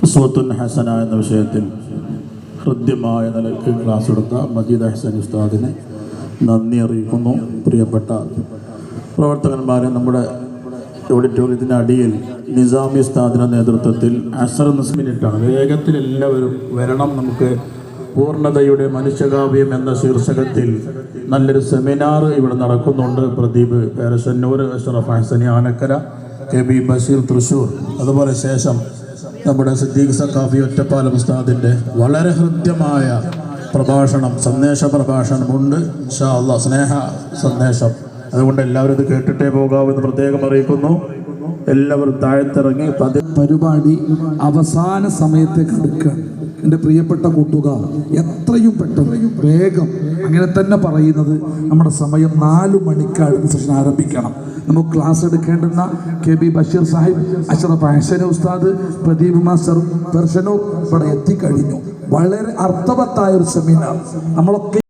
ഉസ്വത്തുൻ ഹസന എന്ന വിഷയത്തിൽ ഹൃദ്യമായ നിലയ്ക്ക് ക്ലാസ് എടുത്ത മജീദ് ഹസൻ ഉസ്താദിനെ നന്ദി അറിയിക്കുന്നു. പ്രിയപ്പെട്ട പ്രവർത്തകന്മാരെ, നമ്മുടെ ഓഡിറ്റോറിയത്തിൻ്റെ അടിയിൽ നിസാമി ഉസ്താദിൻ്റെ നേതൃത്വത്തിൽ അസർ മിനിറ്റാണ്, വേഗത്തിൽ എല്ലാവരും വരണം. നമുക്ക് പൂർണ്ണതയുടെ മനുഷ്യകാവ്യം എന്ന ശീർഷകത്തിൽ നല്ലൊരു സെമിനാർ ഇവിടെ നടക്കുന്നുണ്ട്. പ്രദീപ് പേരശന്നൂർ, അഷ്റഫ് ഹസനി ആനക്കര, കെ ബി ബഷീർ തൃശ്ശൂർ, അതുപോലെ ശേഷം നമ്മുടെ സിദ്ദീഖ് സഖാഫി ഒറ്റപ്പാലം ഉസ്താദിൻ്റെ വളരെ ഹൃദ്യമായ പ്രഭാഷണം, സന്ദേശ പ്രഭാഷണമുണ്ട്. ഇൻഷാ അല്ലാഹ്, സ്നേഹ സന്ദേശം. അതുകൊണ്ട് എല്ലാവരും ഇത് കേട്ടിട്ടേ പോകാമെന്ന് പ്രത്യേകം അറിയിക്കുന്നു. എല്ലാവരും താഴത്തിറങ്ങി പരിപാടി അവസാന സമയത്തേക്ക് എടുക്കുകയാണ്. എൻ്റെ പ്രിയപ്പെട്ട കൂട്ടുകാർ, എത്രയും പെട്ടെന്ന് വേഗം, അങ്ങനെ തന്നെ പറയുന്നത്, നമ്മുടെ സമയം 4 മണിക്കാണ് സെഷൻ ആരംഭിക്കണം. നമുക്ക് ക്ലാസ് എടുക്കേണ്ടുന്ന K B Basheer Sahib, Ashraf Hasani Ustad, Pradeep master പെർഷനൂർ ഇവിടെ എത്തിക്കഴിഞ്ഞു. വളരെ അർത്ഥവത്തായ ഒരു സെമിനാർ. നമ്മളൊക്കെ